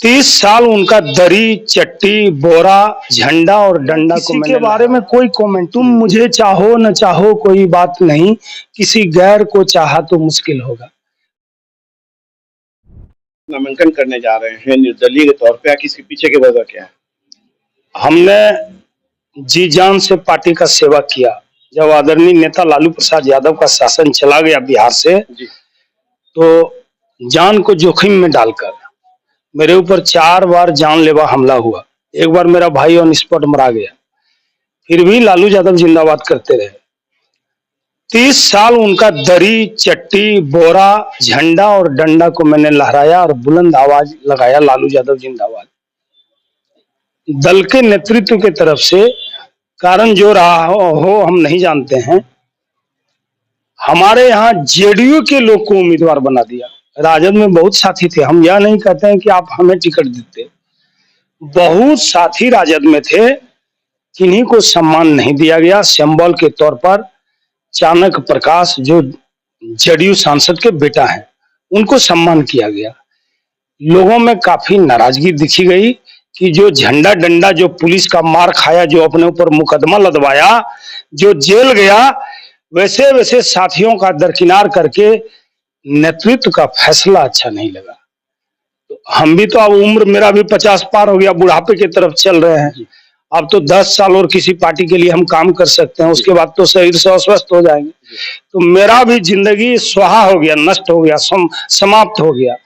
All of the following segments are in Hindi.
30 साल उनका दरी, चट्टी, बोरा, झंडा और डंडा को के बारे में कोई कमेंट। तुम मुझे चाहो न चाहो कोई बात नहीं, किसी गैर को चाहा तो मुश्किल होगा। नामांकन करने जा रहे हैं निर्दलीय के तौर पे, इसके पीछे की वजह क्या है? हमने जी जान से पार्टी का सेवा किया। जब आदरणीय नेता लालू प्रसाद यादव का शासन चला गया बिहार से, तो जान को जोखिम में डालकर मेरे ऊपर 4 बार जानलेवा हमला हुआ। एक बार मेरा भाई ऑन स्पॉट मरा गया, फिर भी लालू यादव जिंदाबाद करते रहे। 30 साल उनका दरी, चट्टी, बोरा, झंडा और डंडा को मैंने लहराया और बुलंद आवाज लगाया, लालू यादव जिंदाबाद। दल के नेतृत्व की तरफ से कारण जो रहा हो हम नहीं जानते हैं। हमारे यहाँ जेडीयू के लोग को उम्मीदवार बना दिया। राजद में बहुत साथी थे, हम यह नहीं कहते हैं कि आप हमें टिकट देते। बहुत साथी राजद में थे, किन्हीं को सम्मान नहीं दिया गया। सिंबल के तौर पर चाणक्य प्रकाश जो जेडीयू सांसद के बेटा हैं, उनको सम्मान किया गया। लोगों में काफी नाराजगी दिखी गई कि जो झंडा डंडा, जो पुलिस का मार खाया, जो अपने ऊपर मुकदमा लदवाया, जो जेल गया, वैसे वैसे साथियों का दरकिनार करके नेतृत्व का फैसला अच्छा नहीं लगा। तो हम भी तो अब उम्र मेरा भी 50 पार हो गया, बुढ़ापे की तरफ चल रहे हैं। अब तो 10 साल और किसी पार्टी के लिए हम काम कर सकते हैं, उसके बाद तो शरीर से अस्वस्थ हो जाएंगे। तो मेरा भी जिंदगी स्वाहा हो गया, नष्ट हो गया, समाप्त हो गया।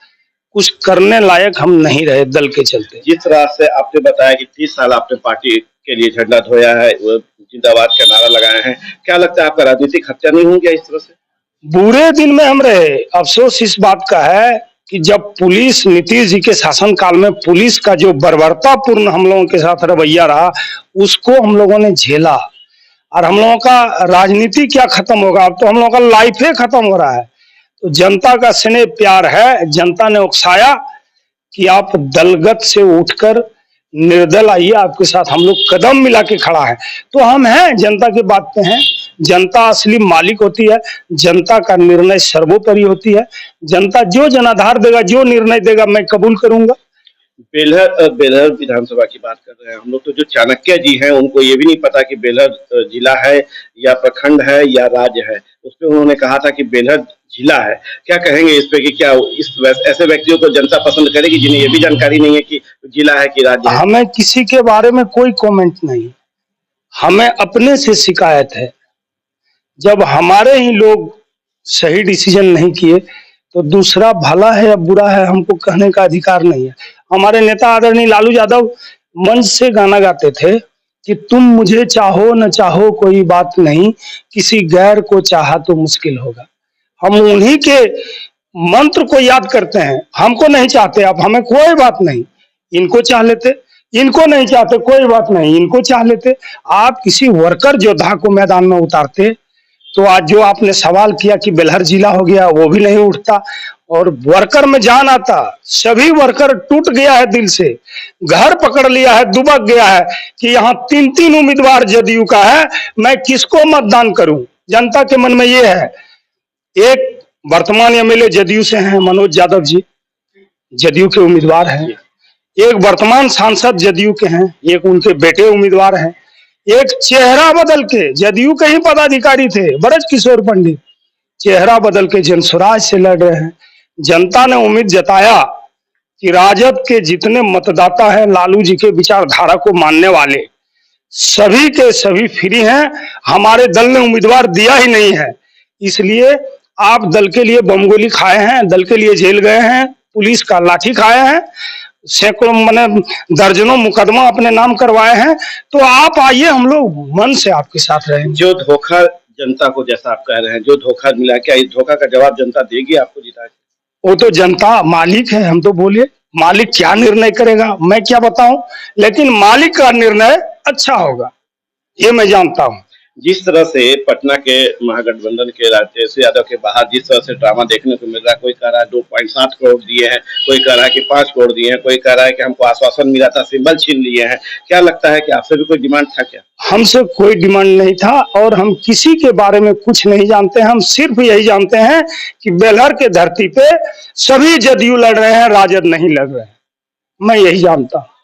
कुछ करने लायक हम नहीं रहे दल के चलते। जिस तरह से आपने बताया कि 30 साल आपने पार्टी के लिए झंडा धोया है, जिंदाबाद का नारा लगाए हैं, क्या लगता है आपका राजनीतिक हत्या नहीं हो गया इस तरह से? बुरे दिन में हम रहे। अफसोस इस बात का है कि जब पुलिस, नीतीश जी के शासनकाल में पुलिस का जो बर्बरतापूर्ण हम लोगों के साथ रवैया रहा, उसको हम लोगों ने झेला। और हम लोगों का राजनीति क्या खत्म होगा, अब तो हम लोगों का लाइफ ही खत्म हो रहा है। तो जनता का स्नेह प्यार है, जनता ने उकसाया कि आप दलगत से उठकर निर्दल आइए, आपके साथ हम लोग कदम मिला के खड़ा है। तो हम हैं, जनता की बात पे हैं। जनता असली मालिक होती है, जनता का निर्णय सर्वोपरि होती है। जनता जो जनाधार देगा, जो निर्णय देगा, मैं कबूल करूंगा। बेलहर विधानसभा की बात कर रहे हैं हम लोग, तो जो चाणक्य जी हैं उनको ये भी नहीं पता कि बेलहर जिला है या प्रखंड है या राज्य है। उस पर उन्होंने कहा था कि बेलहर जिला है। क्या कहेंगे इस पे कि क्या ऐसे व्यक्तियों को जनता पसंद करेगी जिन्हें ये भी जानकारी नहीं है कि जिला है कि राज्य है? हमें किसी के बारे में कोई कमेंट नहीं, हमें अपने से शिकायत है। जब हमारे ही लोग सही डिसीजन नहीं किए तो दूसरा भला है या बुरा है हमको कहने का अधिकार नहीं है। हमारे नेता आदरणीय लालू यादव मंच से गाना गाते थे कि तुम मुझे चाहो न चाहो कोई बात नहीं, किसी गैर को चाहा तो मुश्किल होगा। हम उन्हीं के मंत्र को याद करते हैं। हमको नहीं चाहते आप, हमें कोई बात नहीं, इनको चाह लेते। इनको नहीं चाहते, कोई बात नहीं, इनको चाह लेते। आप किसी वर्कर योद्धा को मैदान में उतारते तो आज जो आपने सवाल किया कि बेलहर जिला हो गया, वो भी नहीं उठता। और वर्कर में जान आता, सभी वर्कर टूट गया है दिल से, घर पकड़ लिया है, दुबक गया है कि यहाँ 3 उम्मीदवार जदयू का है, मैं किसको मतदान करूं। जनता के मन में ये है। एक वर्तमान एमएलए जदयू से हैं मनोज यादव जी, जदयू के उम्मीदवार हैं। एक वर्तमान सांसद जदयू के हैं, एक उनके बेटे उम्मीदवार हैं। एक चेहरा बदल के, जदयू के ही पदाधिकारी थे ब्रज किशोर पंडित, चेहरा बदल के जनसुराज से लड़ रहे हैं। जनता ने उम्मीद जताया कि राजद के जितने मतदाता हैं, लालू जी के विचारधारा को मानने वाले, सभी के सभी फ्री हैं। हमारे दल ने उम्मीदवार दिया ही नहीं है, इसलिए आप दल के लिए बमगोली खाए हैं, दल के लिए जेल गए हैं, पुलिस का लाठी खाए हैं, सैकड़ों मैंने दर्जनों मुकदमा अपने नाम करवाए हैं। तो आप आइए, हम लोग मन से आपके साथ रहेंगे। जो धोखा जनता को, जैसा आप कह रहे हैं, जो धोखा मिला, क्या इस धोखा का जवाब जनता देगी आपको जिता के? वो तो जनता मालिक है, हम तो बोलिए मालिक क्या निर्णय करेगा मैं क्या बताऊं, लेकिन मालिक का निर्णय अच्छा होगा, ये मैं जानता हूं। जिस तरह से पटना के महागठबंधन के राजेश यादव के बाहर जिस तरह से ड्रामा देखने को मिल रहा है, कोई कह रहा है 2.7 करोड़ दिए हैं, कोई कह रहा है कि 5 करोड़ दिए हैं, कोई कह रहा है कि हमको आश्वासन मिला था, सिंबल छीन लिए हैं। क्या लगता है कि आपसे भी कोई डिमांड था क्या? हमसे कोई डिमांड नहीं था और हम किसी के बारे में कुछ नहीं जानते हैं। हम सिर्फ यही जानते हैं कि बेलहर के धरती पे सभी जदयू लड़ रहे हैं, राजद नहीं लड़ रहे हैं। मैं यही जानता हूँ।